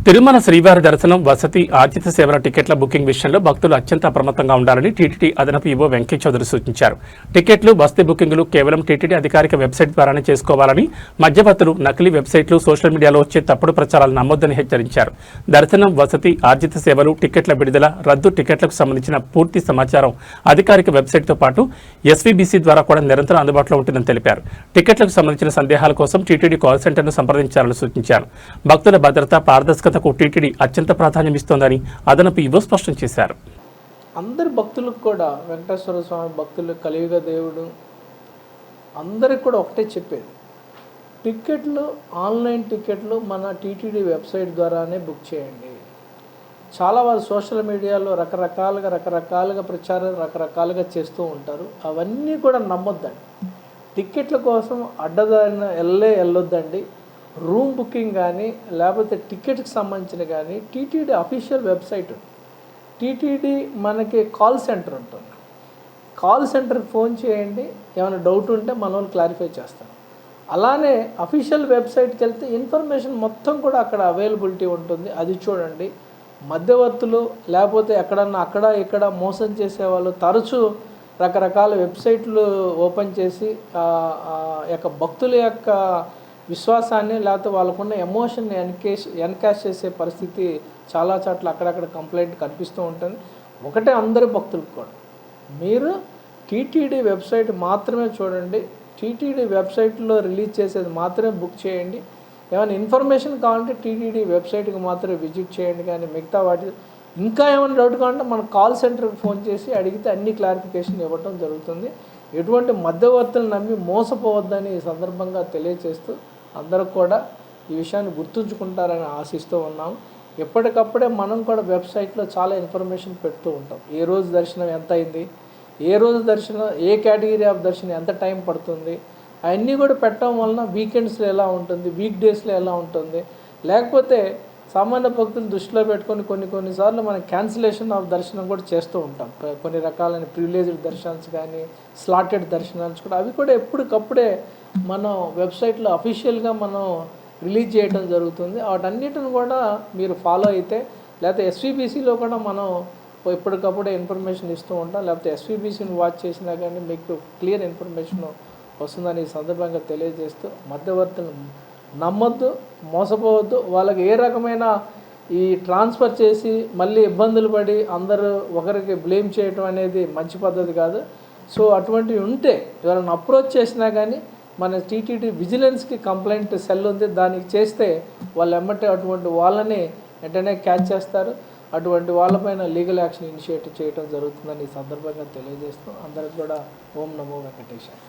తిరుమల శ్రీవారి దర్శనం, వసతి, ఆతిథ్య సేవల టికెట్ల బుకింగ్ విషయంలో భక్తులు అత్యంత అప్రమత్తంగా ఉండాలని టీటీడీ అదనపు ఈవో వెంకయ్య చౌదరి సూచించారు. టికెట్లు, బస్తీ బుకింగులు కేవలం టీటీడీ అధికారిక వెబ్సైట్ ద్వారానే చేసుకోవాలని, మధ్యవర్తులు, నకిలీ వెబ్సైట్లు, సోషల్ మీడియాలో వచ్చే తప్పుడు ప్రచారాలు నమ్మొద్దని హెచ్చరించారు. దర్శనం, వసతి, ఆతిథ్య సేవలు, టికెట్ల విడుదల, రద్దు, టికెట్లకు సంబంధించిన పూర్తి సమాచారం అధికారిక వెబ్సైట్తో పాటు ఎస్వీబీసీ ద్వారా కూడా నిరంతరం అందుబాటులో ఉంటుందని తెలిపారు. టికెట్లకు సంబంధించిన సందేహాల కోసం టీటీడీ కాల్ సెంటర్ను సంప్రదించాలని సూచించారు. భక్తుల భద్రత, పారదర్శకతకు టీటీడీ అత్యంత ప్రాధాన్యం ఇస్తోందని అదనపు ఈవో స్పష్టం చేశారు. అందరి భక్తులకు కూడా వెంకటేశ్వర స్వామి భక్తులు, కలియుగ దేవుడు అందరికి కూడా ఒకటే చెప్పేది, టికెట్లు, ఆన్లైన్ టికెట్లు మన టీటీడీ వెబ్సైట్ ద్వారానే బుక్ చేయండి. చాలా వారు సోషల్ మీడియాలో రకరకాలుగా ప్రచారం రకరకాలుగా చేస్తూ ఉంటారు. అవన్నీ కూడా నమ్మొద్దండి. టికెట్ల కోసం అడ్డదారిన వెళ్ళొద్దండి. రూమ్ బుకింగ్ కానీ లేకపోతే టికెట్కి సంబంధించిన కానీ టీటీడీ అఫీషియల్ వెబ్సైట్, టీటీడీ మనకి కాల్ సెంటర్ ఉంటుంది. కాల్ సెంటర్కి ఫోన్ చేయండి, ఏమైనా డౌట్ ఉంటే మన వాళ్ళు క్లారిఫై చేస్తారు. అలానే అఫీషియల్ వెబ్సైట్కి వెళ్తే ఇన్ఫర్మేషన్ మొత్తం కూడా అక్కడ అవైలబిలిటీ ఉంటుంది, అది చూడండి. మధ్యవర్తులు లేకపోతే ఎక్కడన్నా ఇక్కడ మోసం చేసేవాళ్ళు తరచూ రకరకాల వెబ్సైట్లు ఓపెన్ చేసి భక్తుల యొక్క విశ్వాసాన్ని లేకపోతే వాళ్ళకున్న ఎమోషన్ని ఎన్కాష్ చేసే పరిస్థితి చాలా చోట్ల అక్కడక్కడ కంప్లైంట్ కనిపిస్తూ ఉంటుంది. ఒకటే అందరి భక్తులకు కూడా, మీరు టీటీడీ వెబ్సైట్ మాత్రమే చూడండి. టీటీడీ వెబ్సైట్లో రిలీజ్ చేసేది మాత్రమే బుక్ చేయండి. ఏమైనా ఇన్ఫర్మేషన్ కావాలంటే టీటీడీ వెబ్సైట్కి మాత్రమే విజిట్ చేయండి. కానీ మిగతా వాటి ఇంకా ఏమైనా డౌట్ కావాలంటే మన కాల్ సెంటర్కి ఫోన్ చేసి అడిగితే అన్ని క్లారిఫికేషన్ ఇవ్వడం జరుగుతుంది. ఎటువంటి మధ్యవర్తులను నమ్మి మోసపోవద్దని ఈ సందర్భంగా తెలియజేస్తూ అందరూ కూడా ఈ విషయాన్ని గుర్తుంచుకుంటారని ఆశిస్తూ ఉన్నాం. ఎప్పటికప్పుడే మనం కూడా వెబ్సైట్లో చాలా ఇన్ఫర్మేషన్ పెడుతూ ఉంటాం. ఏ రోజు దర్శనం ఎంత అయింది, ఏ రోజు దర్శనం, ఏ కేటగిరీ ఆఫ్ దర్శనం ఎంత టైం పడుతుంది, అవన్నీ కూడా పెట్టడం వలన వీకెండ్స్లో ఎలా ఉంటుంది, వీక్ డేస్లో ఎలా ఉంటుంది, లేకపోతే సామాన్య భక్తులు దృష్టిలో పెట్టుకొని కొన్నిసార్లు మనం క్యాన్సిలేషన్ ఆఫ్ దర్శనం కూడా చేస్తూ ఉంటాం. కొన్ని రకాలైన ప్రివిలేజ్డ్ దర్శనాలు కానీ స్లాటెడ్ దర్శనాలు కూడా, అవి కూడా ఎప్పటికప్పుడే మనం వెబ్సైట్లో అఫీషియల్గా మనం రిలీజ్ చేయడం జరుగుతుంది. వాటన్నిటిని కూడా మీరు ఫాలో అయితే, లేకపోతే ఎస్వీబీసీలో కూడా మనం ఎప్పటికప్పుడే ఇన్ఫర్మేషన్ ఇస్తూ ఉంటాం. లేకపోతే ఎస్వీబీసీని వాచ్ చేసినా కానీ మీకు క్లియర్ ఇన్ఫర్మేషన్ వస్తుందని ఈ సందర్భంగా తెలియజేస్తూ, మధ్యవర్తులు నమ్మొద్దు, మోసపోవద్దు. వాళ్ళకి ఏ రకమైన ఈ ట్రాన్స్ఫర్ చేసి మళ్ళీ ఇబ్బందులు పడి అందరూ ఒకరికి బ్లేమ్ చేయటం అనేది మంచి పద్ధతి కాదు. సో అటువంటివి ఉంటే ఎవరైనా అప్రోచ్ చేసినా కానీ మన టీటీడీ విజిలెన్స్కి కంప్లైంట్ సెల్ ఉంది, దానికి చేస్తే వాళ్ళు ఎమ్మటే అటువంటి వాళ్ళని వెంటనే క్యాచ్ చేస్తారు. అటువంటి వాళ్ళపైన లీగల్ యాక్షన్ ఇనిషియేట్ చేయడం జరుగుతుందని ఈ సందర్భంగా తెలియజేస్తూ అందరికి కూడా ఓం నమో వెంకటేశాయ.